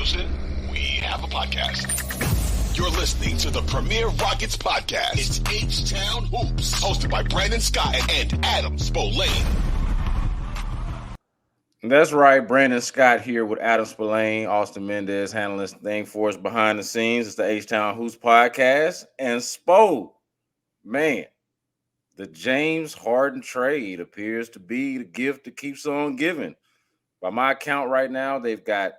Houston, we have a podcast. You're listening to the premier Rockets podcast. It's H-Town Hoops, hosted by Brandon Scott and Adam Spolane. That's right, Brandon Scott here with Adam Spolane, Austin Mendez handling this thing for us behind the scenes. It's the H-Town Hoops podcast. And Spo, man, the James Harden trade appears to be the gift that keeps on giving. By my account right now, they've got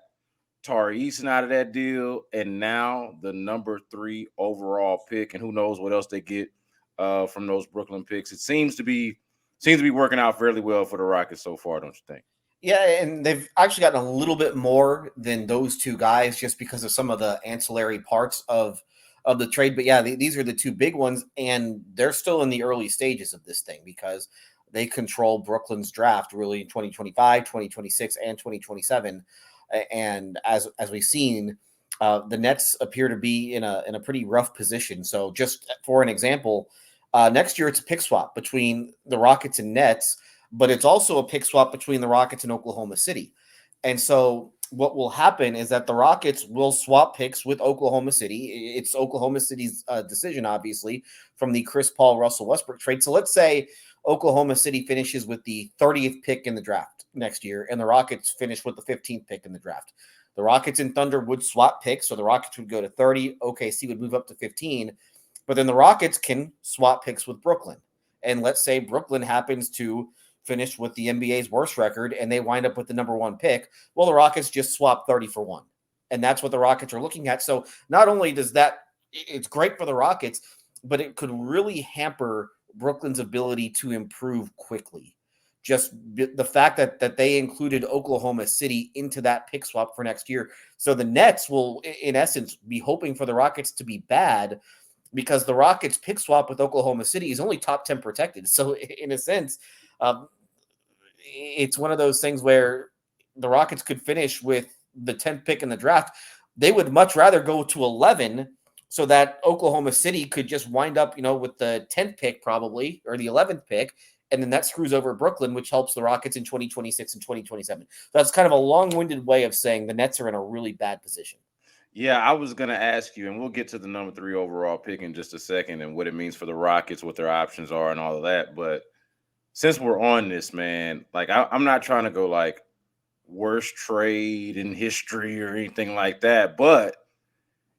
Tari Eason out of that deal, and now the number 3 overall pick, and who knows what else they get from those Brooklyn picks. It seems to be working out fairly well for the Rockets so far, don't you think? Yeah, and they've actually gotten a little bit more than those two guys just because of some of the ancillary parts of the trade. But yeah, these are the two big ones, and they're still in the early stages of this thing because they control Brooklyn's draft really in 2025, 2026, and 2027. And as we've seen, the Nets appear to be in a pretty rough position. So just for an example, next year it's a pick swap between the Rockets and Nets, but it's also a pick swap between the Rockets and Oklahoma City. And so what will happen is that the Rockets will swap picks with Oklahoma City. It's Oklahoma City's decision, obviously, from the Chris Paul, Russell Westbrook trade. So let's say Oklahoma City finishes with the 30th pick in the draft next year, and the Rockets finish with the 15th pick in the draft. The Rockets and Thunder would swap picks, so the Rockets would go to 30, OKC would move up to 15, but then the Rockets can swap picks with Brooklyn. And let's say Brooklyn happens to finish with the NBA's worst record, and they wind up with the number 1 pick. Well, the Rockets just swap 30 for 1, and that's what the Rockets are looking at. So not only does that, it's great for the Rockets, but it could really hamper Brooklyn's ability to improve quickly. Just the fact that they included Oklahoma City into that pick swap for next year. So the Nets will, in essence, be hoping for the Rockets to be bad because the Rockets pick swap with Oklahoma City is only top 10 protected. So in a sense, it's one of those things where the Rockets could finish with the 10th pick in the draft. They would much rather go to 11 so that Oklahoma City could just wind up, with the 10th pick probably, or the 11th pick, and then that screws over Brooklyn, which helps the Rockets in 2026 and 2027. That's kind of a long-winded way of saying the Nets are in a really bad position. Yeah, I was going to ask you, and we'll get to the number 3 overall pick in just a second and what it means for the Rockets, what their options are and all of that. But since we're on this, man, I'm not trying to go worst trade in history or anything like that, but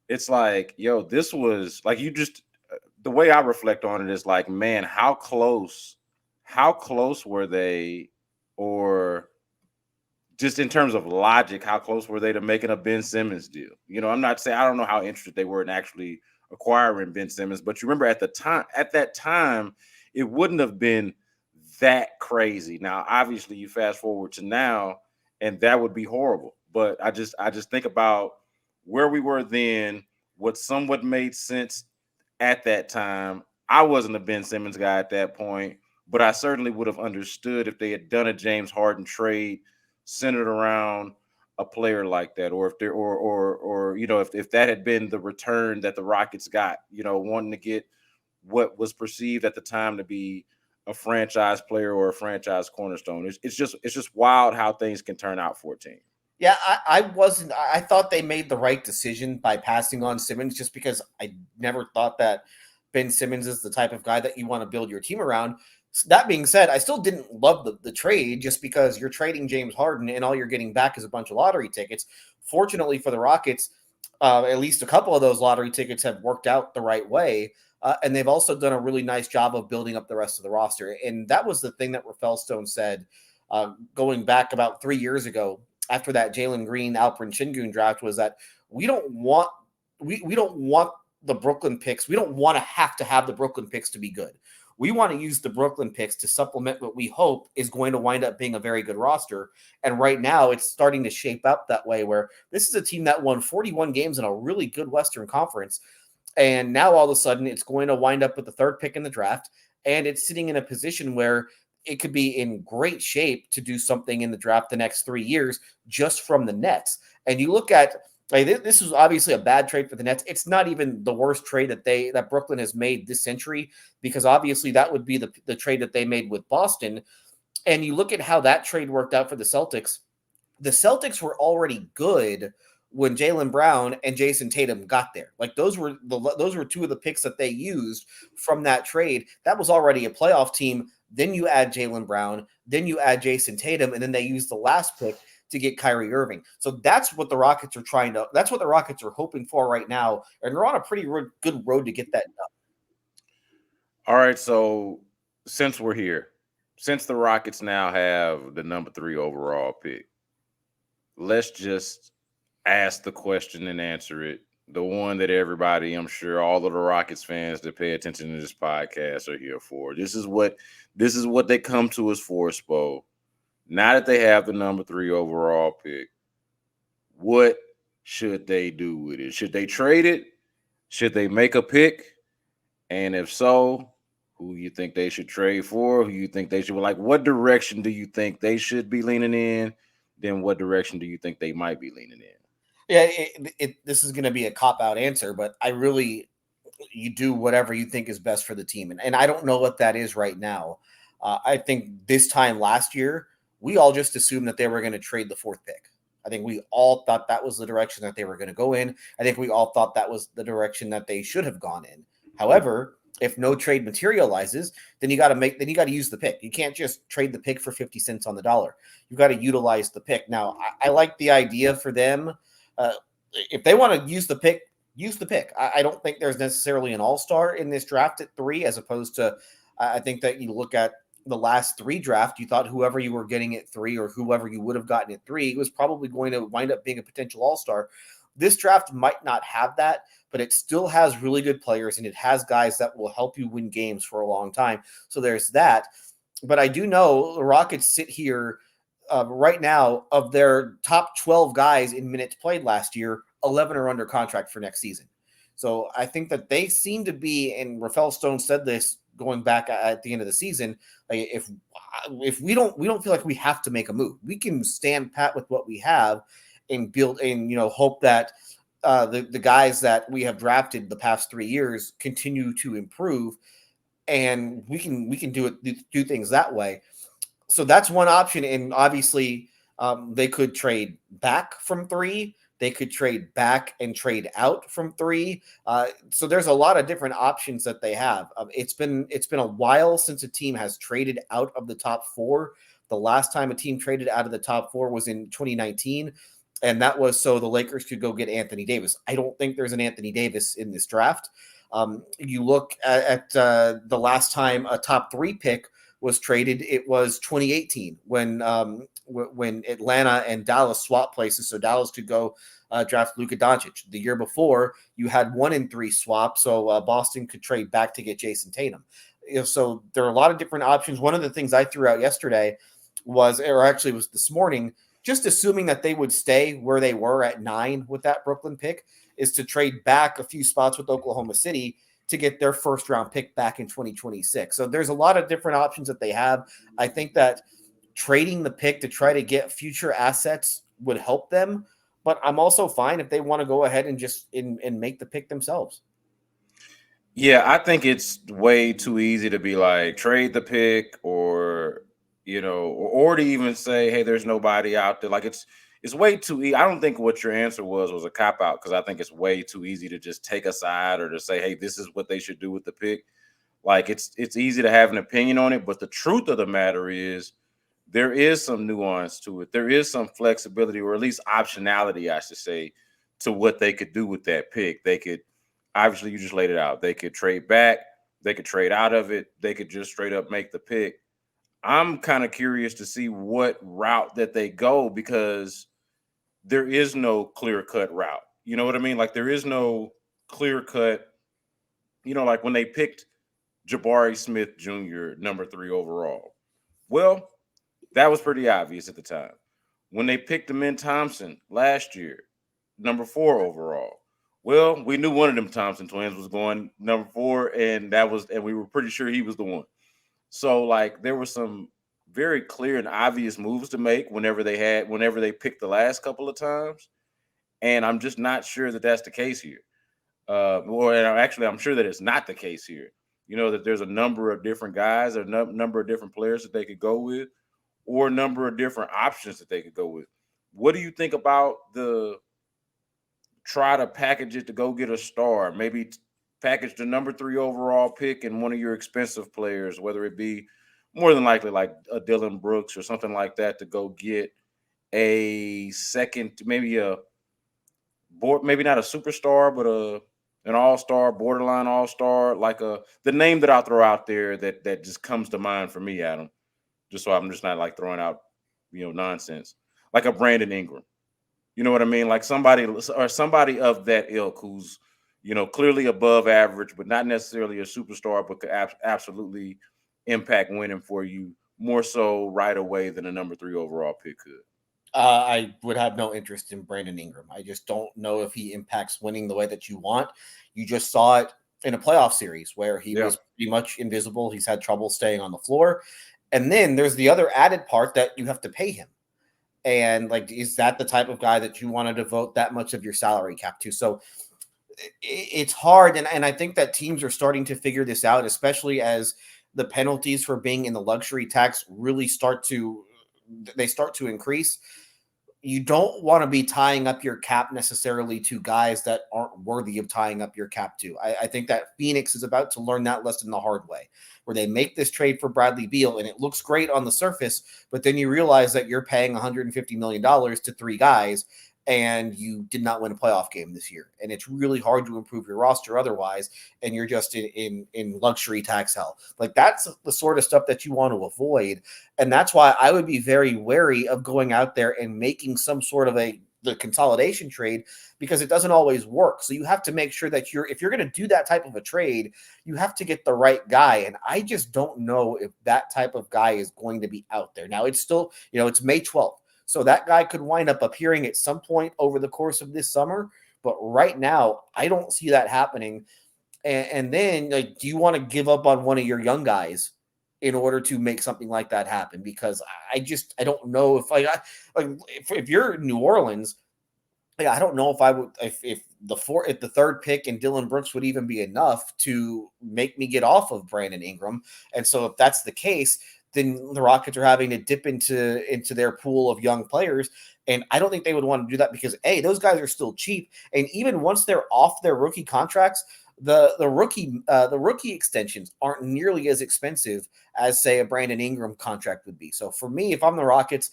it's this was the way I reflect on it is man, how close were they, or just in terms of logic, how close were they to making a Ben Simmons deal? I'm not saying, I don't know how interested they were in actually acquiring Ben Simmons, but you remember at that time, it wouldn't have been that crazy. Now, obviously you fast forward to now and that would be horrible, but I just think about where we were then, what somewhat made sense at that time. I wasn't a Ben Simmons guy at that point, but I certainly would have understood if they had done a James Harden trade centered around a player like that, or if there, or if that had been the return that the Rockets got, wanting to get what was perceived at the time to be a franchise player or a franchise cornerstone. It's just wild how things can turn out for a team. Yeah, I thought they made the right decision by passing on Simmons just because I never thought that Ben Simmons is the type of guy that you want to build your team around. That being said, I still didn't love the trade just because you're trading James Harden and all you're getting back is a bunch of lottery tickets. Fortunately for the Rockets, at least a couple of those lottery tickets have worked out the right way. And they've also done a really nice job of building up the rest of the roster. And that was the thing that Rafael Stone said going back about 3 years ago after that Jalen Green, Alperen Şengün draft, was that we don't want the Brooklyn picks. We don't want to have the Brooklyn picks to be good. We want to use the Brooklyn picks to supplement what we hope is going to wind up being a very good roster. And right now it's starting to shape up that way, where this is a team that won 41 games in a really good Western Conference. And now all of a sudden it's going to wind up with the 3rd pick in the draft. And it's sitting in a position where it could be in great shape to do something in the draft the next 3 years just from the Nets. And you look at, this is obviously a bad trade for the Nets. It's not even the worst trade that Brooklyn has made this century, because obviously that would be the trade that they made with Boston. And you look at how that trade worked out for the Celtics. The Celtics were already good when Jaylen Brown and Jason Tatum got there. Like those were two of the picks that they used from that trade. That was already a playoff team. Then you add Jaylen Brown, then you add Jason Tatum, and then they use the last pick to get Kyrie Irving. So that's what the Rockets are that's what the Rockets are hoping for right now. And they're on a pretty good road to get that done. All right. So since we're here, since the Rockets now have the number 3 overall pick, let's just ask the question and answer it. The one that everybody, I'm sure all of the Rockets fans that pay attention to this podcast are here for. This is what they come to us for, Spo. Now that they have the number 3 overall pick, what should they do with it? Should they trade it? Should they make a pick? And if so, who you think they should trade for? Who you think they should, like, what direction do you think they should be leaning in? Then what direction do you think they might be leaning in? Yeah, this is going to be a cop-out answer, but you do whatever you think is best for the team. And I don't know what that is right now. I think this time last year, we all just assumed that they were going to trade the 4th pick. I think we all thought that was the direction that they were going to go in. I think we all thought that was the direction that they should have gone in. However, if no trade materializes, then you got to use the pick. You can't just trade the pick for 50 cents on the dollar. You've got to utilize the pick. Now, I like the idea for them. If they want to use the pick, use the pick. I don't think there's necessarily an all-star in this draft at 3, as opposed to, I think that you look at the last 3 draft, you thought whoever you were getting at 3 or whoever you would have gotten at 3 was probably going to wind up being a potential all-star. This draft might not have that, but it still has really good players, and it has guys that will help you win games for a long time. So there's that. But I do know the Rockets sit here right now, of their top 12 guys in minutes played last year, 11 are under contract for next season. So I think that they seem to be, and Rafael Stone said this going back at the end of the season, like if we don't feel like we have to make a move, we can stand pat with what we have and build and hope that the guys that we have drafted the past 3 years continue to improve, and we can do things that way. So that's one option, and obviously they could trade back from 3. They could trade back and trade out from 3. So there's a lot of different options that they have. It's been a while since a team has traded out of the top 4. The last time a team traded out of the top 4 was in 2019, and that was so the Lakers could go get Anthony Davis. I don't think there's an Anthony Davis in this draft. You look at the last time a top 3 pick was traded, it was 2018 when Atlanta and Dallas swapped places, so Dallas could go draft Luka Doncic. The year before, you had 1 and 3 swap, so Boston could trade back to get Jason Tatum. So there are a lot of different options. One of the things I threw out yesterday was this morning, just assuming that they would stay where they were at 9 with that Brooklyn pick, is to trade back a few spots with Oklahoma City to get their first round pick back in 2026. So there's a lot of different options that they have. I think that trading the pick to try to get future assets would help them, but I'm also fine if they want to go ahead and just and make the pick themselves. Yeah, I think it's way too easy to be like trade the pick or to even say, hey, there's nobody out there. Like it's way too easy. I don't think what your answer was a cop out, because I think it's way too easy to just take a side or to say, hey, this is what they should do with the pick. Like it's easy to have an opinion on it, but the truth of the matter is there is some nuance to it. There is some flexibility, or at least optionality, I should say, to what they could do with that pick. They could, obviously, you just laid it out. They could trade back. They could trade out of it. They could just straight up make the pick. I'm kind of curious to see what route that they go, because there is no clear-cut route. You know what I mean? Like there is no clear-cut, like when they picked Jabari Smith Jr., number 3 overall. Well, that was pretty obvious at the time. When they picked Amen Thompson last year, number 4 overall. Well, we knew one of them Thompson twins was going number 4, and we were pretty sure he was the one. So, like, there were some very clear and obvious moves to make whenever they picked the last couple of times, and I'm just not sure that that's the case here. I'm sure that it's not the case here. That there's a number of different guys, a number of different players that they could go with, or a number of different options that they could go with. What do you think about the try to package it to go get a star. Maybe package the number 3 overall pick and one of your expensive players, whether it be more than likely like a Dylan Brooks or something like that, to go get a second, maybe not a superstar, but an all-star, borderline all-star, like the name that I'll throw out there that just comes to mind for me, Adam, just so I'm just not like throwing out, nonsense, like a Brandon Ingram. You know what I mean? Like somebody of that ilk who's, clearly above average, but not necessarily a superstar, but could absolutely impact winning for you more so right away than a number 3 overall pick could. I would have no interest in Brandon Ingram. I just don't know if he impacts winning the way that you want. You just saw it in a playoff series where he was pretty much invisible. He's had trouble staying on the floor. And then there's the other added part that you have to pay him. And like, is that the type of guy that you want to devote that much of your salary cap to? So it's hard. And I think that teams are starting to figure this out, especially as the penalties for being in the luxury tax really start to increase. You don't want to be tying up your cap necessarily to guys that aren't worthy of tying up your cap to. I think that Phoenix is about to learn that lesson the hard way, where they make this trade for Bradley Beal and it looks great on the surface, but then you realize that you're paying $150 million to 3 guys and you did not win a playoff game this year. And it's really hard to improve your roster otherwise. And you're just in luxury tax hell. Like, that's the sort of stuff that you want to avoid. And that's why I would be very wary of going out there and making some sort of the consolidation trade, because it doesn't always work. So you have to make sure that if you're going to do that type of a trade, you have to get the right guy. And I just don't know if that type of guy is going to be out there. Now it's still, it's May 12th. So that guy could wind up appearing at some point over the course of this summer. But right now, I don't see that happening. And then, like, do you want to give up on one of your young guys in order to make something like that happen? Because I don't know if you're New Orleans, I don't know if I would, if the third pick and Dylan Brooks would even be enough to make me get off of Brandon Ingram. And so if that's the case, then the Rockets are having to dip into their pool of young players. And I don't think they would want to do that because, A, those guys are still cheap. And even once they're off their rookie contracts, the rookie extensions aren't nearly as expensive as, say, a Brandon Ingram contract would be. So for me, if I'm the Rockets,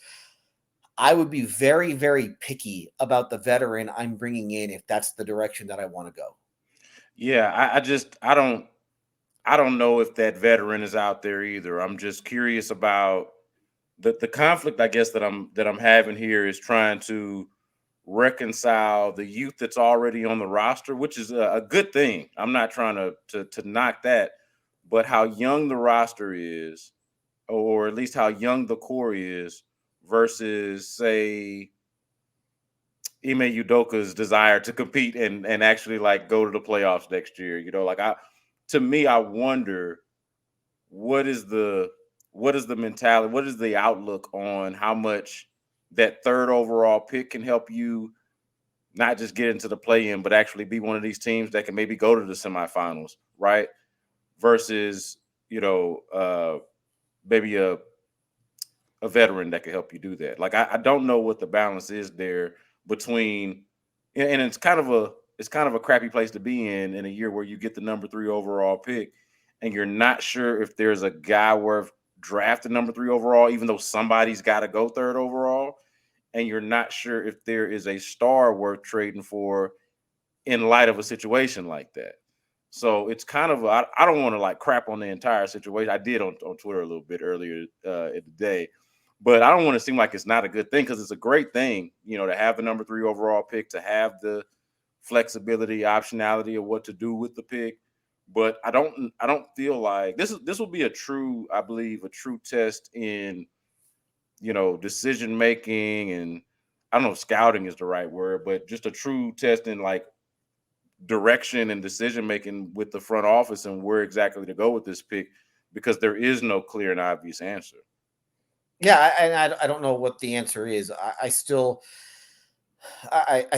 I would be very, very picky about the veteran I'm bringing in if that's the direction that I want to go. Yeah, I don't know if that veteran is out there either. I'm just curious about the conflict, I guess, that I'm having here is trying to reconcile the youth that's already on the roster, which is a good thing. I'm not trying to knock that, but how young the roster is, or at least how young the core is, versus, say, Ime Udoka's desire to compete and actually like go to the playoffs next year. To me, I wonder what is the mentality, what is the outlook on how much that third overall pick can help you not just get into the play-in, but actually be one of these teams that can maybe go to the semifinals, right? Versus, maybe a veteran that could help you do that. Like, I don't know what the balance is there between, and it's kind of a crappy place to be in a year where you get the number 3 overall pick and you're not sure if there's a guy worth drafting number 3 overall, even though somebody's got to go 3rd overall, and you're not sure if there is a star worth trading for in light of a situation like that. So it's kind of, I don't want to like crap on the entire situation. I did on Twitter a little bit earlier in the day, but I don't want to seem like it's not a good thing, because it's a great thing, to have the number 3 overall pick, to have the flexibility, optionality of what to do with the pick. But I don't feel like this will be I believe a true test in, decision making, and I don't know if scouting is the right word, but just a true test in like direction and decision making with the front office and where exactly to go with this pick, because there is no clear and obvious answer. Yeah, and I don't know what the answer is. I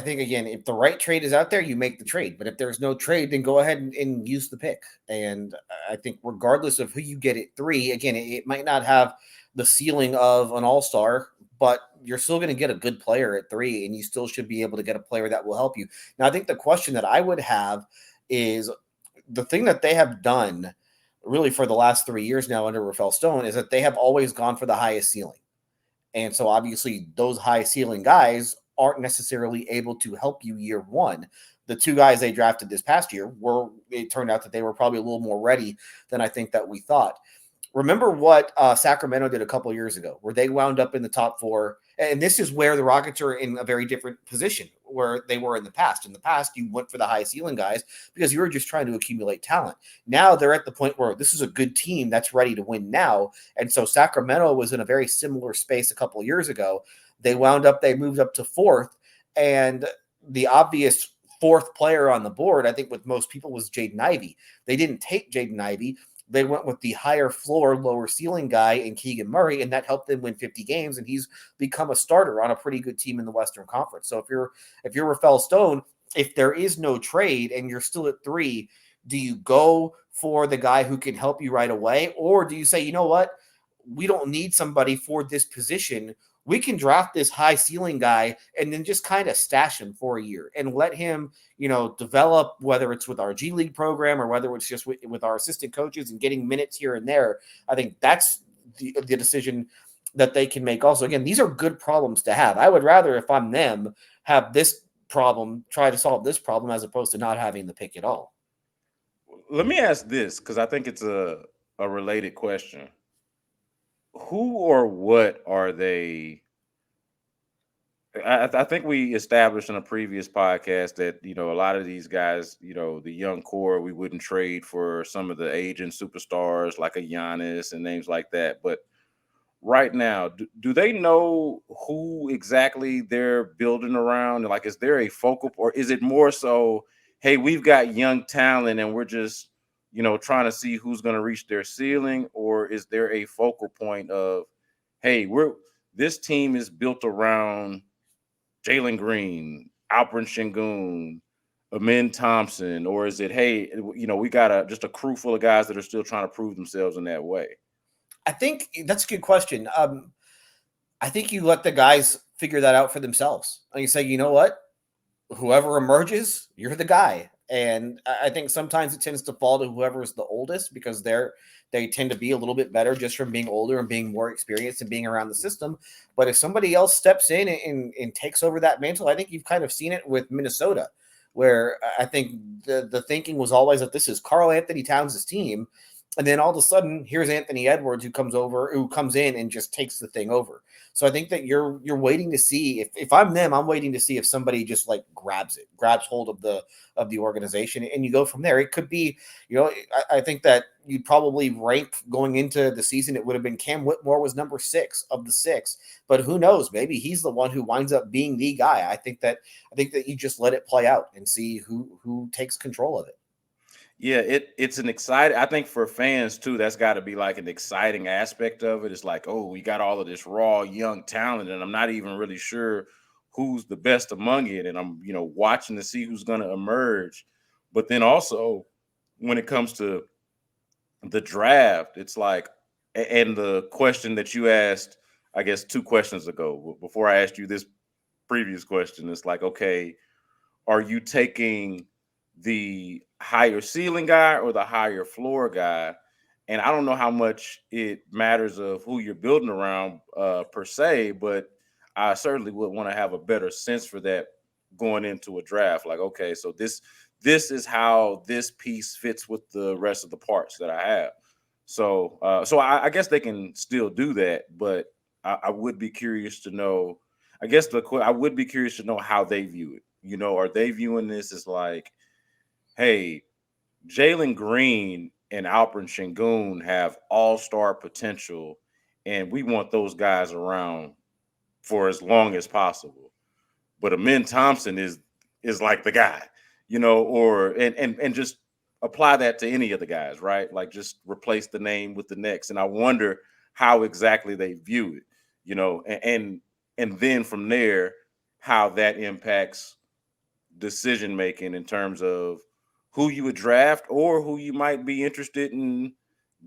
think, again, if the right trade is out there, you make the trade. But if there's no trade, then go ahead and use the pick. And I think regardless of who you get at 3, again, it might not have the ceiling of an all-star, but you're still going to get a good player at 3, and you still should be able to get a player that will help you. Now, I think the question that I would have is the thing that they have done really for the last 3 years now under Rafael Stone is that they have always gone for the highest ceiling. And so obviously those high ceiling guys aren't necessarily able to help you year one. The 2 guys they drafted this past year it turned out that they were probably a little more ready than I think that we thought. Remember what Sacramento did a couple of years ago, where they wound up in the top 4. And this is where the Rockets are in a very different position where they were in the past. In the past, you went for the high ceiling guys because you were just trying to accumulate talent. Now they're at the point where this is a good team that's ready to win now. And so Sacramento was in a very similar space a couple of years ago. They moved up to 4th. And the obvious 4th player on the board, I think with most people, was Jaden Ivey. They didn't take Jaden Ivey. They went with the higher floor, lower ceiling guy in Keegan Murray, and that helped them win 50 games. And he's become a starter on a pretty good team in the Western Conference. So if you're Rafael Stone, if there is no trade and you're still at 3, do you go for the guy who can help you right away? Or do you say, you know what? We don't need somebody for this position. We can draft this high ceiling guy and then just kind of stash him for a year and let him, develop, whether it's with our G League program or whether it's just with our assistant coaches and getting minutes here and there. I think that's the decision that they can make. Also, again, these are good problems to have. I would rather, if I'm them, have this problem, try to solve this problem as opposed to not having the pick at all. Let me ask this, because I think it's a related question. Who or what are they? I think we established in a previous podcast that, a lot of these guys, the young core, we wouldn't trade for some of the aging superstars like a Giannis and names like that. But right now, do they know who exactly they're building around? Like, is there a focal, or is it more so, hey, we've got young talent and we're just, trying to see who's going to reach their ceiling? Or is there a focal point of, hey, this team is built around Jalen Green, Alperen Sengun, Amin Thompson? Or is it, hey, we got just a crew full of guys that are still trying to prove themselves in that way? I think that's a good question. I think you let the guys figure that out for themselves. And you say, you know what? Whoever emerges, you're the guy. And I think sometimes it tends to fall to whoever is the oldest because they tend to be a little bit better just from being older and being more experienced and being around the system. But if somebody else steps in and takes over that mantle, I think you've kind of seen it with Minnesota, where I think the thinking was always that this is Karl Anthony Towns' team. And then all of a sudden, here's Anthony Edwards who comes in and just takes the thing over. So I think that you're waiting to see if I'm them, I'm waiting to see if somebody just like grabs hold of the organization, and you go from there. It could be, I think that you'd probably rank going into the season. It would have been Cam Whitmore was number 6 of the 6, but who knows? Maybe he's the one who winds up being the guy. I think that you just let it play out and see who takes control of it. Yeah, it's an exciting, I think for fans too, that's got to be like an exciting aspect of it. It's like, oh, we got all of this raw young talent and I'm not even really sure who's the best among it. And I'm, watching to see who's going to emerge. But then also when it comes to the draft, it's like, and the question that you asked, I guess 2 questions ago, before I asked you this previous question, it's like, okay, are you taking the higher ceiling guy or the higher floor guy? And I don't know how much it matters of who you're building around per se, but I certainly would want to have a better sense for that going into a draft. Like, okay, so this is how this piece fits with the rest of the parts that I have. So I guess they can still do that, but I would be curious to know. I guess I would be curious to know how they view it. Are they viewing this as like, hey, Jalen Green and Alperen Sengun have all-star potential, and we want those guys around for as long as possible. But Amin Thompson is like the guy, or and just apply that to any of the guys, right? Like just replace the name with the next. And I wonder how exactly they view it, and then from there, how that impacts decision making in terms of who you would draft or who you might be interested in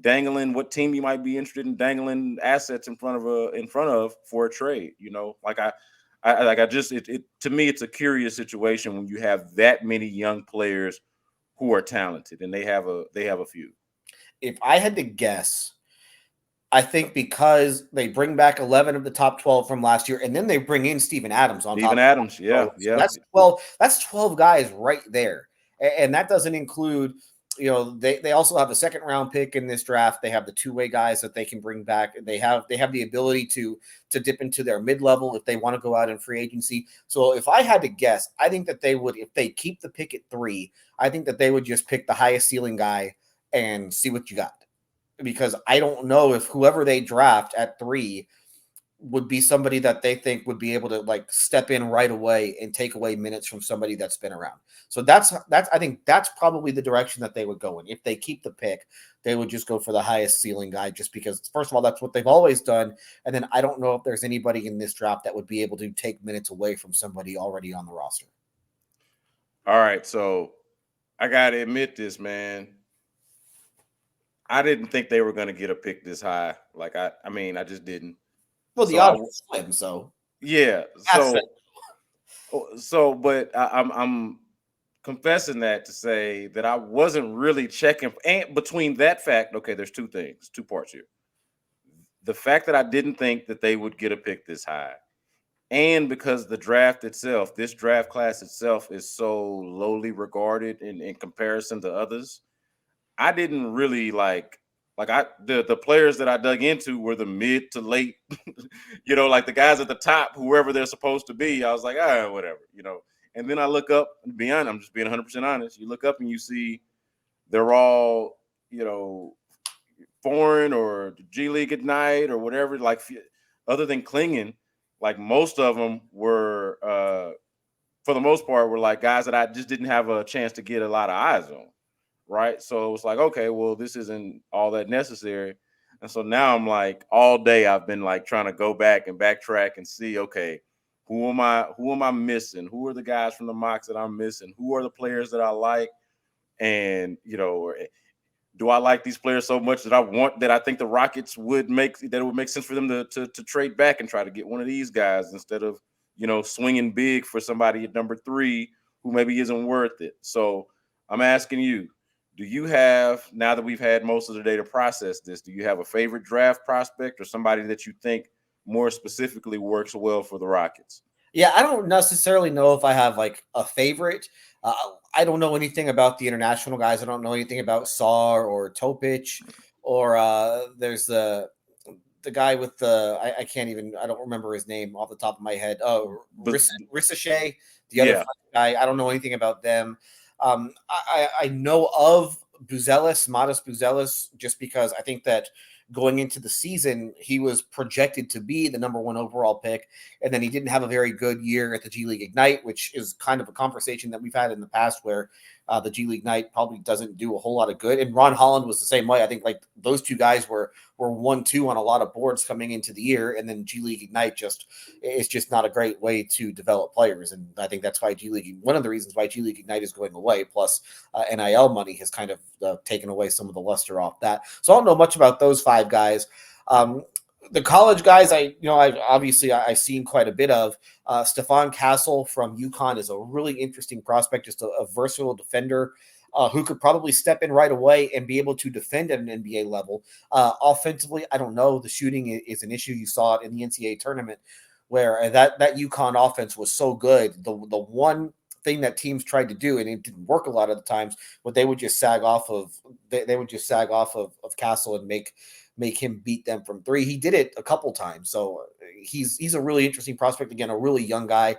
dangling what team you might be interested in dangling assets in front of for a trade. Like it to me, it's a curious situation when you have that many young players who are talented, and they have a few. If I had to guess, I think because they bring back 11 of the top 12 from last year, and then they bring in Steven Adams on top. Steven Adams, yeah. That's 12. That's 12 guys right there, and that doesn't include. They also have a second round pick in this draft. They have the two-way guys that they can bring back. They have the ability to dip into their mid-level if they want to go out in free agency. So if I had to guess, I think that they would, if they keep the pick at 3, I think that they would just pick the highest ceiling guy and see what you got. Because I don't know if whoever they draft at 3 would be somebody that they think would be able to like step in right away and take away minutes from somebody that's been around. So that's I think that's probably the direction that they would go in. If they keep the pick, they would just go for the highest ceiling guy, just because first of all, that's what they've always done. And then I don't know if there's anybody in this draft that would be able to take minutes away from somebody already on the roster. All right. So I got to admit this, man. I didn't think they were going to get a pick this high. Like, I just didn't. Well, the odds are slim, so yeah. But I'm confessing that to say that I wasn't really checking. And between that fact, okay, there's two parts here. The fact that I didn't think that they would get a pick this high, and because the draft itself, this draft class itself, is so lowly regarded in comparison to others, I didn't really like the players that I dug into were the mid to late, like the guys at the top, whoever they're supposed to be. I was like, whatever, And then I look up, and beyond, I'm just being 100% honest. You look up and you see they're all, foreign or G League Ignite or whatever. Like, other than Klingen, like most of them were, for the most part, were like guys that I just didn't have a chance to get a lot of eyes on. Right. So it was like, okay, well, this isn't all that necessary. And so now I'm like, all day I've been like trying to go back and backtrack and see, okay, who am I missing? Who are the guys from the mocks that I'm missing? Who are the players that I like? And, do I like these players so much that I think the Rockets would make sense for them to trade back and try to get one of these guys instead of, swinging big for somebody at number 3 who maybe isn't worth it. So I'm asking you, do you have, now that we've had most of the day to process this, do you have a favorite draft prospect or somebody that you think more specifically works well for the Rockets? Yeah, I don't necessarily know if I have like a favorite. I don't know anything about the international guys. I don't know anything about Saar or Topic, or there's the guy with I don't remember his name off the top of my head. Oh, Ricochet, the other guy. I don't know anything about them. I know of Modest Buzelis, just because I think that going into the season, he was projected to be the number 1 overall pick, and then he didn't have a very good year at the G League Ignite, which is kind of a conversation that we've had in the past where the G League Ignite probably doesn't do a whole lot of good. And Ron Holland was the same way. I think like those two guys were 1-2 on a lot of boards coming into the year, and then G League Ignite is just not a great way to develop players. And I think that's why one of the reasons why G League Ignite is going away, plus NIL money has kind of taken away some of the luster off that. So I don't know much about those 5 guys. The college guys, I've seen quite a bit of. Stephon Castle from UConn is a really interesting prospect, just a versatile defender who could probably step in right away and be able to defend at an NBA level. Offensively, I don't know. The shooting is an issue. You saw it in the NCAA tournament where that UConn offense was so good. The one thing that teams tried to do, and it didn't work a lot of the times, but they would just sag off of Castle and make him beat them from 3. He did it a couple times. So he's a really interesting prospect. Again, a really young guy.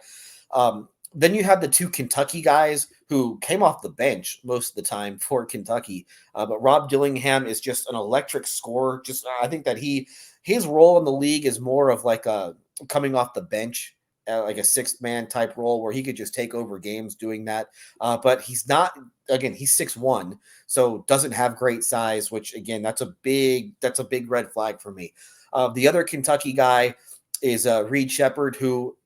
Then you have the 2 Kentucky guys who came off the bench most of the time for Kentucky. But Rob Dillingham is just an electric scorer. I think that his role in the league is more of like a coming off the bench, like a 6th man type role where he could just take over games doing that. But he's not, again, he's 6'1", so doesn't have great size, which again, that's a big red flag for me. The other Kentucky guy is Reed Shepherd, who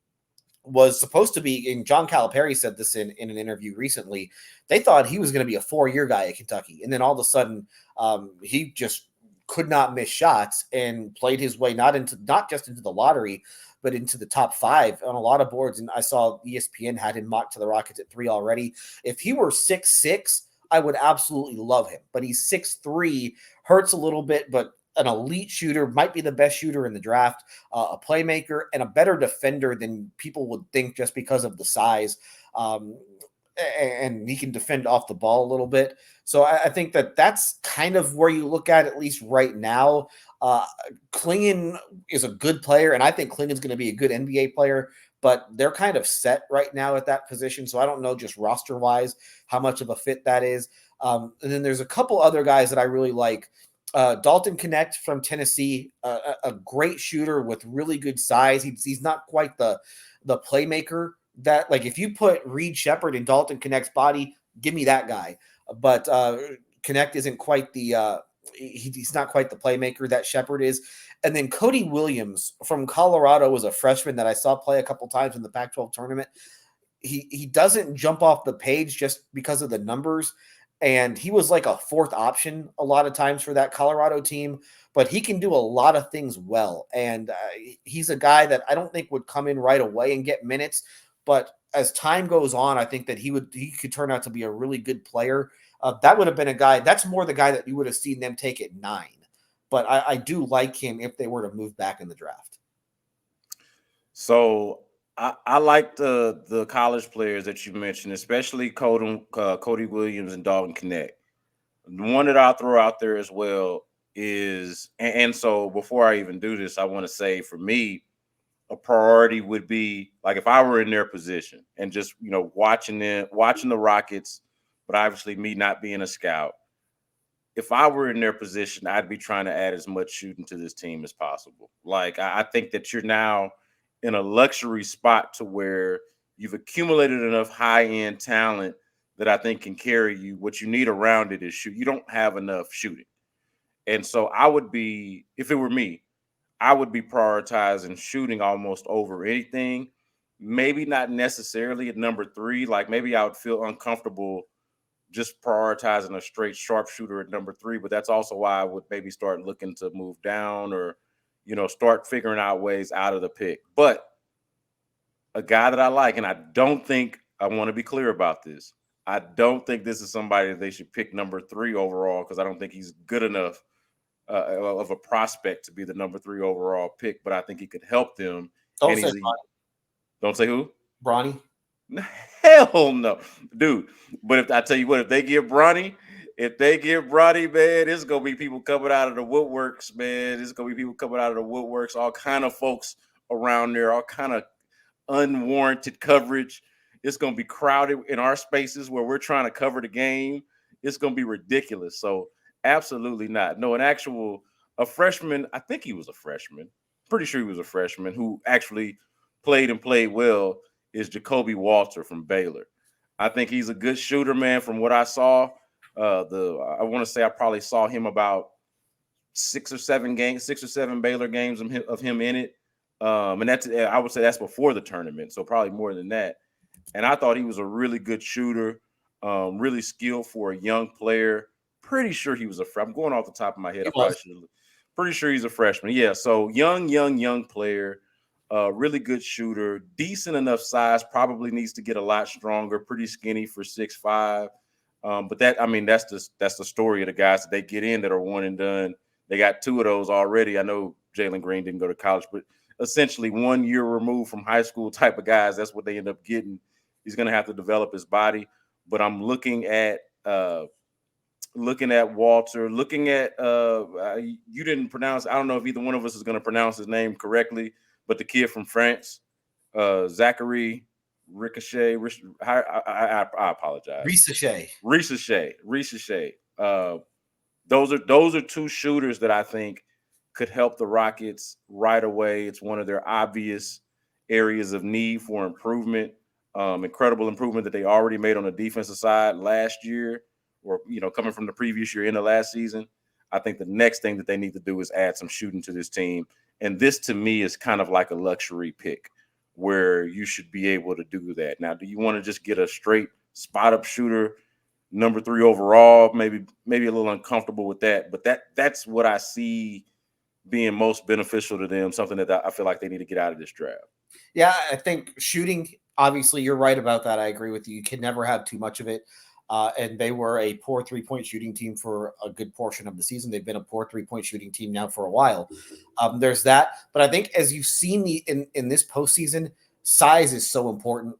was supposed to be, and John Calipari said this in an interview recently, they thought he was going to be a 4-year guy at Kentucky. And then all of a sudden he just could not miss shots and played his way not just into the lottery, but into the top 5 on a lot of boards. And I saw ESPN had him mocked to the Rockets at 3 already. If he were 6'6", I would absolutely love him. But he's 6'3", hurts a little bit, but an elite shooter, might be the best shooter in the draft, a playmaker, and a better defender than people would think just because of the size. And he can defend off the ball a little bit. So I think that's kind of where you look at least right now. Klingon is a good player, and I think Klingon's going to be a good NBA player, but they're kind of set right now at that position. So I don't know just roster-wise how much of a fit that is. And then there's a couple other guys that I really like. Dalton Knecht from Tennessee, a great shooter with really good size. He's not quite the playmaker that, like, if you put Reed Shepherd in Dalton Knecht's body, give me that guy. But Knecht isn't quite the he's not quite the playmaker that Shepherd is. And then Cody Williams from Colorado was a freshman that I saw play a couple times in the Pac-12 tournament. He doesn't jump off the page just because of the numbers. And he was like a 4th option a lot of times for that Colorado team, but he can do a lot of things well. And he's a guy that I don't think would come in right away and get minutes, but as time goes on, I think that he could turn out to be a really good player. That would have been a guy, that's more the guy that you would have seen them take at 9. But I do like him if they were to move back in the draft. So I like the college players that you mentioned, especially Cody Williams and Dalton Knecht. The one that I'll throw out there as well is, and so before I even do this, I want to say for me, a priority would be, like, if I were in their position and just, watching the Rockets, but obviously me not being a scout, if I were in their position, I'd be trying to add as much shooting to this team as possible. Like, I think that you're now in a luxury spot to where you've accumulated enough high-end talent that I think can carry you. What you need around it is shoot. You don't have enough shooting. And so I would be, if it were me, I would be prioritizing shooting almost over anything. Maybe not necessarily at number 3. Like, maybe I would feel uncomfortable just prioritizing a straight sharpshooter at number 3, but that's also why I would maybe start looking to move down or, start figuring out ways out of the pick. But a guy that I like, and I want to be clear about this, I don't think this is somebody that they should pick number 3 overall, because I don't think he's good enough of a prospect to be the number 3 overall pick, but I think he could help them. Don't say Bronny. Don't say who? Bronny. Hell no, dude. But if I tell you what, if they give Bronny, man, it's gonna be people coming out of the woodworks, man. It's gonna be people coming out of the woodworks, all kind of folks around there, all kind of unwarranted coverage. It's gonna be crowded in our spaces where we're trying to cover the game. It's gonna be ridiculous. So absolutely not. No, a freshman, I think he was a freshman. Pretty sure he was a freshman who actually played well, is Jacoby Walter from Baylor. I think he's a good shooter, man, from what I saw. I want to say I probably saw him about 6 or 7 Baylor games of him in it. And I would say that's before the tournament, so probably more than that. And I thought he was a really good shooter, really skilled for a young player. Pretty sure he was I'm going off the top of my head. Pretty sure he's a freshman. Yeah, so young player. Really good shooter, decent enough size, probably needs to get a lot stronger, pretty skinny for 6'5". But that's the story of the guys that they get in that are one and done. They got 2 of those already. I know Jalen Green didn't go to college, but essentially 1 year removed from high school type of guys. That's what they end up getting. He's going to have to develop his body. But I'm looking at Walter, looking at you didn't pronounce. I don't know if either one of us is going to pronounce his name correctly. But the kid from France, Zachary Ricochet, I apologize. Ricochet. Those are 2 shooters that I think could help the Rockets right away. It's one of their obvious areas of need for improvement. Incredible improvement that they already made on the defensive side last year, or coming from the previous year into last season. I think the next thing that they need to do is add some shooting to this team. And this, to me, is kind of like a luxury pick where you should be able to do that. Now, do you want to just get a straight spot-up shooter? number 3 overall. Maybe a little uncomfortable with that, but that's what I see being most beneficial to them. Something that I feel like they need to get out of this draft. Yeah, I think shooting, obviously, you're right about that. I agree with you. You can never have too much of it. And they were a poor 3-point shooting team for a good portion of the season. They've been a poor 3-point shooting team now for a while. There's that. But I think as you've seen in this postseason, size is so important.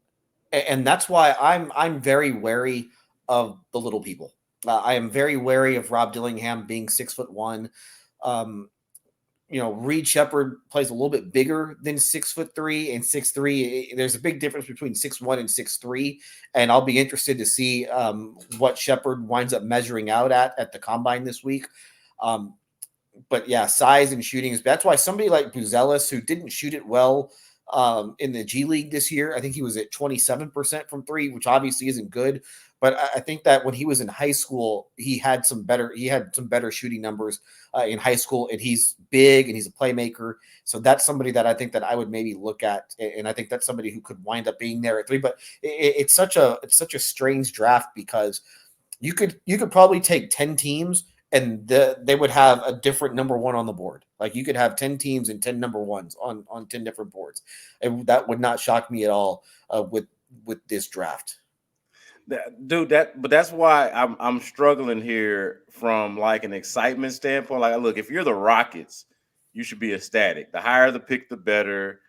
And that's why I'm very wary of the little people. I am very wary of Rob Dillingham being 6'1". Reed Shepherd plays a little bit bigger than 6'3" and 6'3". There's a big difference between 6'1" and 6'3", and I'll be interested to see what Shepherd winds up measuring out at the combine this week. But yeah, size and shooting that's why somebody like Buzelis, who didn't shoot it well in the G League this year, I think he was at 27% from 3, which obviously isn't good. But I think that when he was in high school, he had some better shooting numbers in high school, and he's big and he's a playmaker. So that's somebody that I think that I would maybe look at, and I think that's somebody who could wind up being there at 3. But it's such a strange draft because you could probably take 10 teams and they would have a different number 1 on the board. Like you could have 10 teams and 10 number 1s on 10 different boards, and that would not shock me at all with this draft. But that's why I'm struggling here from like an excitement standpoint. Like, look, if you're the Rockets, you should be ecstatic. The higher the pick, the better.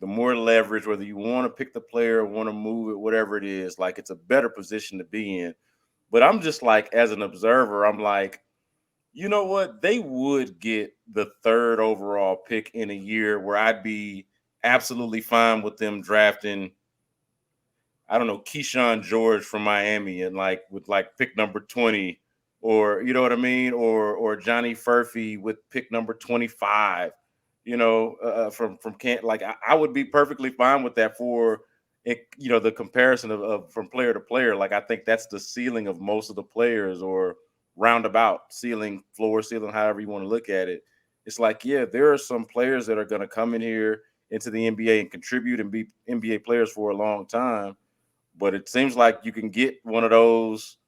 The more leverage, whether you want to pick the player or want to move it, whatever it is, like it's a better position to be in. But I'm just like, as an observer, I'm like, you know what? They would get the 3rd overall pick in a year where I'd be absolutely fine with them drafting, I don't know, Keyshawn George from Miami and like with like pick number 20, or you know what I mean, or Johnny Furphy with pick number 25. From Kent. Like I would be perfectly fine with that for it. The comparison of from player to player. Like I think that's the ceiling of most of the players, or roundabout ceiling, floor ceiling, however you want to look at it. It's like, yeah, there are some players that are going to come in here into the NBA and contribute and be NBA players for a long time. But it seems like you can get one of those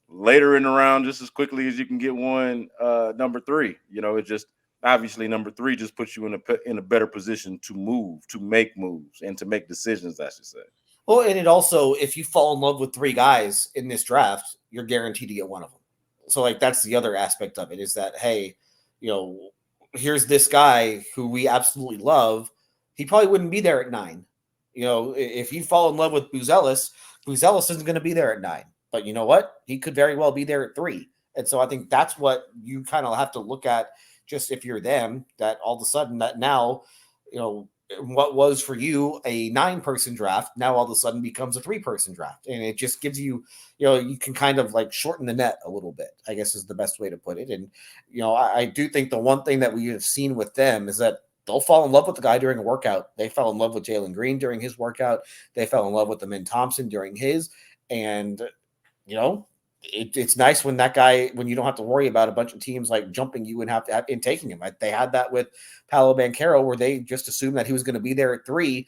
later in the round just as quickly as you can get one number 3. It just obviously number 3 just puts you in a better position to move, to make moves, and to make decisions, I should say. Well, and it also, if you fall in love with 3 guys in this draft, you're guaranteed to get one of them. So like that's the other aspect of it, is that, hey, here's this guy who we absolutely love. He probably wouldn't be there at 9. If you fall in love with Buzelis isn't going to be there at 9. But you know what? He could very well be there at 3. And so I think that's what you kind of have to look at, just if you're them, that all of a sudden that now, what was for you a 9-person draft now all of a sudden becomes a 3-person draft. And it just gives you, you can kind of like shorten the net a little bit, I guess is the best way to put it. And, I do think the one thing that we have seen with them is that they'll fall in love with the guy during a workout. They fell in love with Jalen Green during his workout. They fell in love with Amin Thompson during his. And, it's nice when that guy, when you don't have to worry about a bunch of teams like jumping you and taking him. They had that with Paolo Banchero, where they just assumed that he was going to be there at 3.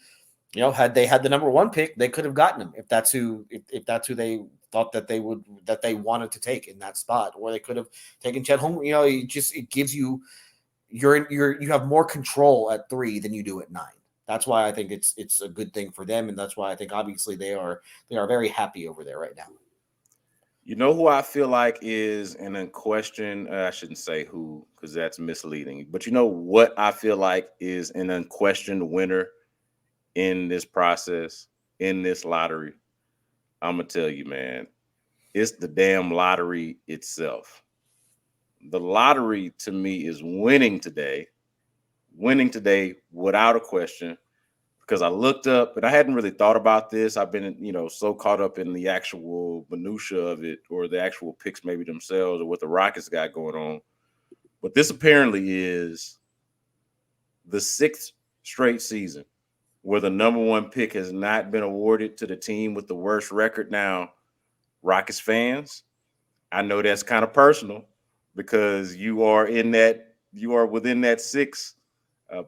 Had they had the number 1 pick, they could have gotten him if that's who they thought that they wanted to take in that spot, or they could have taken Chet Holmgren. It gives you. You have more control at 3 than you do at 9. That's why I think it's a good thing for them, and that's why I think obviously they are very happy over there right now. You know who I feel like is an unquestioned, I shouldn't say who because that's misleading, but you know what I feel like is an unquestioned winner in this process, in this lottery? I'm going to tell you, man, it's the damn lottery itself. The lottery to me is winning today without a question, because I looked up and I hadn't really thought about this. I've been, so caught up in the actual minutia of it, or the actual picks maybe themselves, or what the Rockets got going on. But this apparently is the 6th straight season where the number 1 pick has not been awarded to the team with the worst record. Now, Rockets fans, I know that's kind of personal because you are within that 6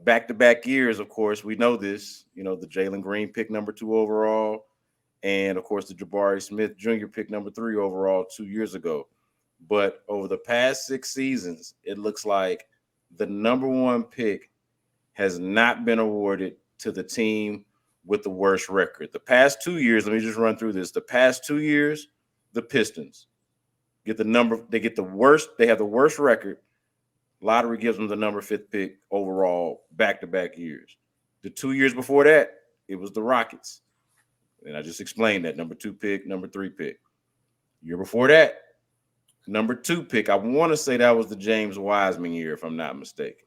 back-to-back years. Of course, we know this, the Jalen Green pick number 2 overall, and of course the Jabari Smith Jr. pick number 3 overall 2 years ago. But over the past 6 seasons, it looks like the number 1 pick has not been awarded to the team with the worst record. The past 2 years, let me just run through this. The past 2 years, the Pistons get the worst, they have the worst record. Lottery gives them the number 5th pick overall back-to-back years. The 2 years before that, it was the Rockets. And I just explained that, number 2 pick, number 3 pick. Year before that, number 2 pick. I want to say that was the James Wiseman year, if I'm not mistaken.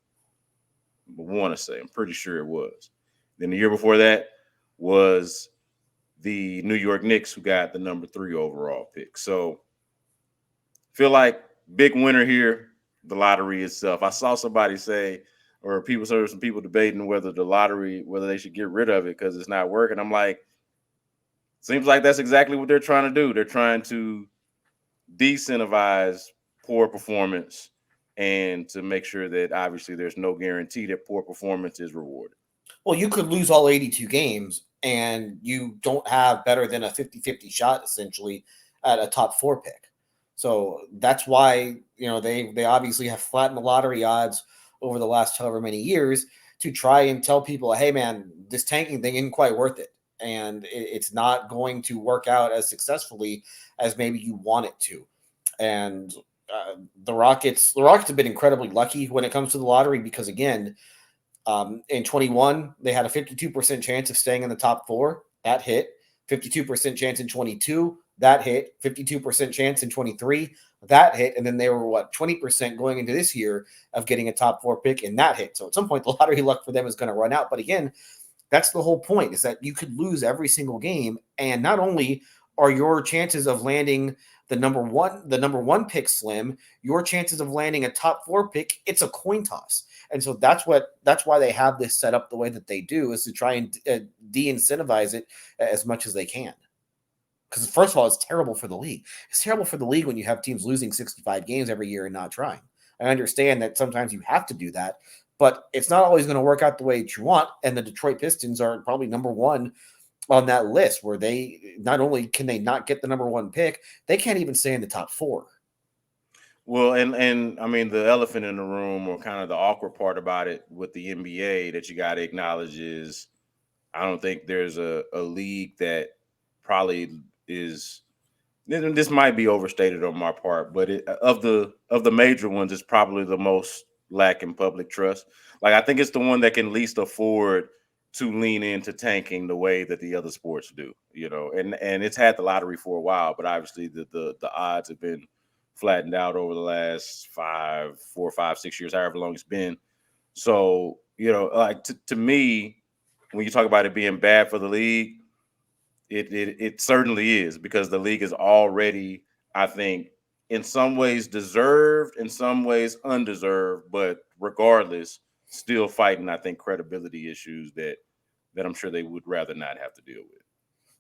But want to say, I'm pretty sure it was. Then the year before that was the New York Knicks, who got the number 3 overall pick. So feel like big winner here, the lottery itself. I saw somebody say, or some people debating whether the lottery, whether they should get rid of it because it's not working. I'm like, seems like that's exactly what they're trying to do. They're trying to de-incentivize poor performance and to make sure that obviously there's no guarantee that poor performance is rewarded. Well, you could lose all 82 games and you don't have better than a 50-50 shot essentially at a top 4 pick. So that's why, they obviously have flattened the lottery odds over the last however many years to try and tell people, hey man, this tanking thing isn't quite worth it. And it's not going to work out as successfully as maybe you want it to. And the Rockets have been incredibly lucky when it comes to the lottery because, again, in 21, they had a 52% chance of staying in the top 4. That hit. 52% chance in 22. That hit. 52% chance in 23. That hit. And then they were, 20% going into this year of getting a top 4 pick, and that hit. So at some point, the lottery luck for them is going to run out. But again, that's the whole point, is that you could lose every single game. And not only are your chances of landing the number one pick slim, your chances of landing a top 4 pick, it's a coin toss. And so that's why they have this set up the way that they do, is to try and de-incentivize it as much as they can. Because first of all, it's terrible for the league. It's terrible for the league when you have teams losing 65 games every year and not trying. I understand that sometimes you have to do that, but it's not always going to work out the way that you want. And the Detroit Pistons are probably number 1 on that list, where they not only can they not get the number 1 pick, they can't even stay in the top 4. Well, and I mean, the elephant in the room, or kind of the awkward part about it with the NBA that you got to acknowledge, is I don't think there's a league that probably is, this might be overstated on my part, but of the major ones, it's probably the most lacking public trust. Like, I think it's the one that can least afford to lean into tanking the way that the other sports do, and it's had the lottery for a while, but obviously the odds have been flattened out over the last 4 or 5, 6 years, however long it's been. So, like to me, when you talk about it being bad for the league, it certainly is, because the league is already, I think, in some ways deserved, in some ways undeserved, but regardless, still fighting, I think, credibility issues that I'm sure they would rather not have to deal with.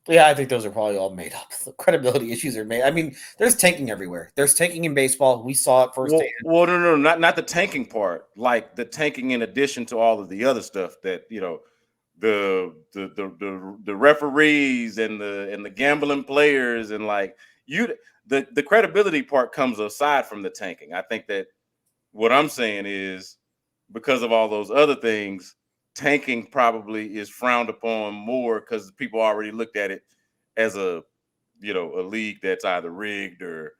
Yeah, I think those are probably all made up. The credibility issues are made. I mean, there's tanking everywhere. There's tanking in baseball. We saw it firsthand. Well, no, not the tanking part. Like the tanking in addition to all of the other stuff that, the referees and the gambling players, and like the credibility part comes aside from the tanking. I think that what I'm saying is, because of all those other things, tanking probably is frowned upon more because people already looked at it as a league that's either rigged or,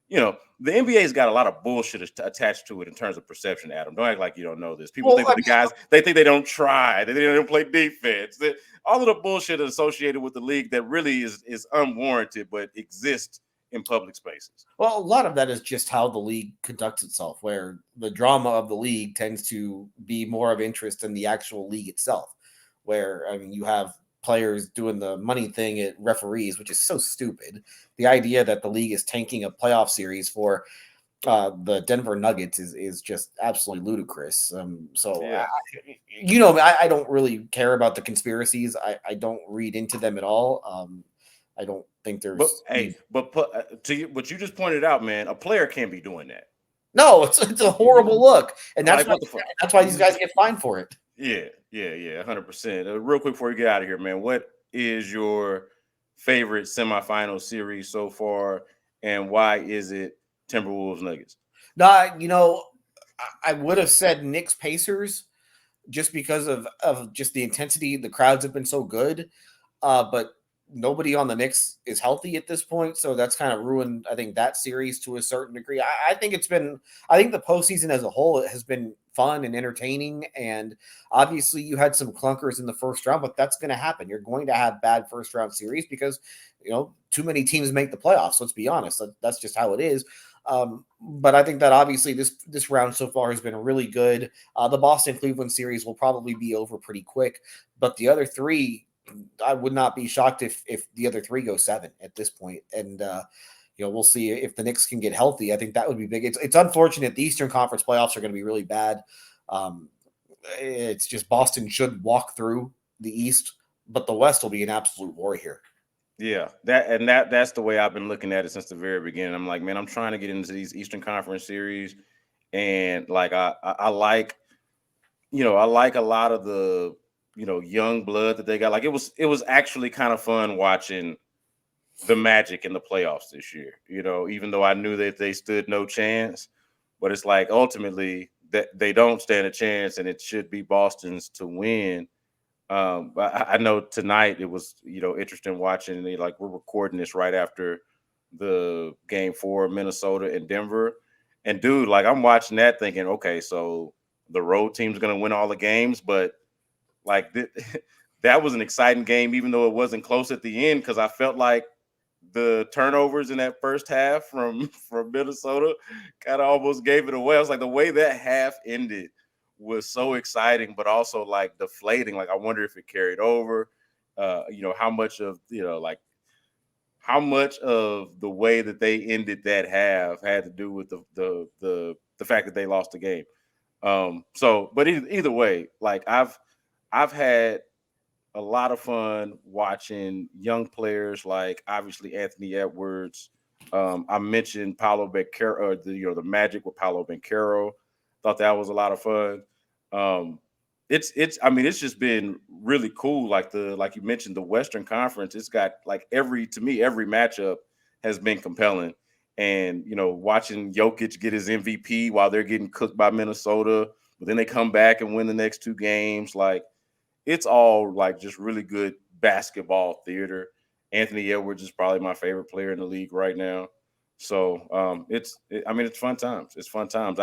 the NBA's got a lot of bullshit attached to it in terms of perception, Adam. Don't act like you don't know this. People think that the guys, they think they don't try, that they don't play defense. All of the bullshit associated with the league that really is unwarranted, but exists in public spaces. Well, a lot of that is just how the league conducts itself, where the drama of the league tends to be more of interest than the actual league itself, where, I mean, you have players doing the money thing at referees, which is so stupid. The idea that the league is tanking a playoff series for the Denver Nuggets is just absolutely ludicrous. Yeah. I don't really care about the conspiracies. I don't read into them at all. I don't think there's. What you just pointed out, man, a player can't be doing that. No, it's a horrible look, and that's why these guys get fined for it. Yeah, 100%. Real quick before you get out of here, man, what is your favorite semifinal series so far, and why is it Timberwolves Nuggets? No, I would have said Knicks Pacers just because of just the intensity. The crowds have been so good, but nobody on the Knicks is healthy at this point, so that's kind of ruined, I think, that series to a certain degree. I think the postseason as a whole has been fun and entertaining, and obviously you had some clunkers in the first round, but that's going to happen. You're going to have bad first round series because too many teams make the playoffs. Let's be honest, that's just how it is. But I think that obviously this round so far has been really good. The Boston Cleveland series will probably be over pretty quick, but the other three, I would not be shocked if the other three go 7 at this point. And we'll see if the Knicks can get healthy. I think that would be big. It's unfortunate the Eastern Conference playoffs are going to be really bad. It's just Boston should walk through the East, but the West will be an absolute war here. Yeah, that's the way I've been looking at it since the very beginning. I'm like, man, I'm trying to get into these Eastern Conference series, and like I like, I like a lot of the young blood that they got. Like it was actually kind of fun watching the Magic in the playoffs this year. Even though I knew that they stood no chance, but it's like ultimately that they don't stand a chance, and it should be Boston's to win. I know tonight it was interesting watching. Like we're recording this right after the game 4 of Minnesota and Denver, and dude, like I'm watching that thinking, okay, so the road team's gonna win all the games, but like that was an exciting game, even though it wasn't close at the end, because I felt like the turnovers in that first half from Minnesota kind of almost gave it away. I was like, the way that half ended was so exciting, but also like deflating. Like I wonder if it carried over. How much of how much of the way that they ended that half had to do with the fact that they lost the game. But either way, like I've had a lot of fun watching young players like obviously Anthony Edwards. I mentioned Paolo Banchero, the Magic with Paolo Banchero. Thought that was a lot of fun. It's just been really cool. Like you mentioned, the Western Conference, it's got like every matchup has been compelling. And watching Jokic get his MVP while they're getting cooked by Minnesota, but then they come back and win the next 2 games. Like it's all like just really good basketball theater. Anthony Edwards is probably my favorite player in the league right now. So it's fun times. It's fun times.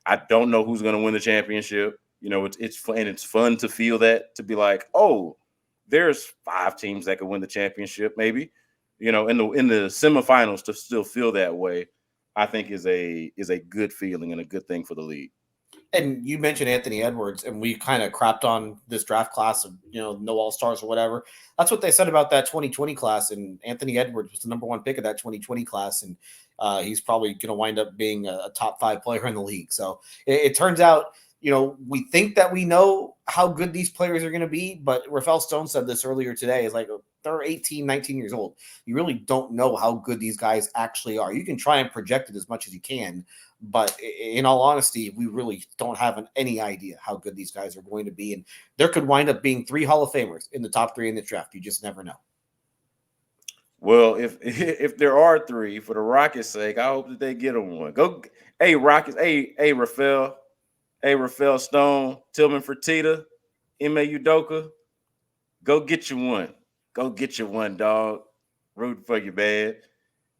I don't know who's going to win the championship. It's fun, and it's fun to feel that, to be like, oh, there's 5 teams that could win the championship, maybe. In the semifinals, to still feel that way, I think is a good feeling and a good thing for the league. And you mentioned Anthony Edwards, and we kind of crapped on this draft class of, no all-stars or whatever. That's what they said about that 2020 class, and Anthony Edwards was the number 1 pick of that 2020 class, and he's probably going to wind up being a top 5 player in the league. So it turns out, we think that we know how good these players are going to be, but Rafael Stone said this earlier today, is like, they're 18, 19 years old. You really don't know how good these guys actually are. You can try and project it as much as you can, but in all honesty, we really don't have any idea how good these guys are going to be. And there could wind up being 3 Hall of Famers in the top 3 in the draft. You just never know. Well, if there are 3, for the Rockets' sake, I hope that they get them one. Go, hey Rockets, hey Rafael Stone, Tillman Fertitta, Ime Udoka, go get you one. Go get you one, dog. Rooting for you, man.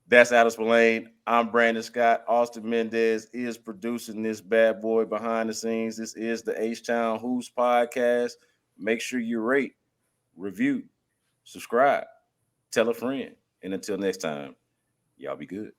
That's Adam Spolane. I'm Brandon Scott. Austin Mendez is producing this bad boy behind the scenes. This is the H-Town Hoops podcast. Make sure you rate, review, subscribe, tell a friend. And until next time, y'all be good.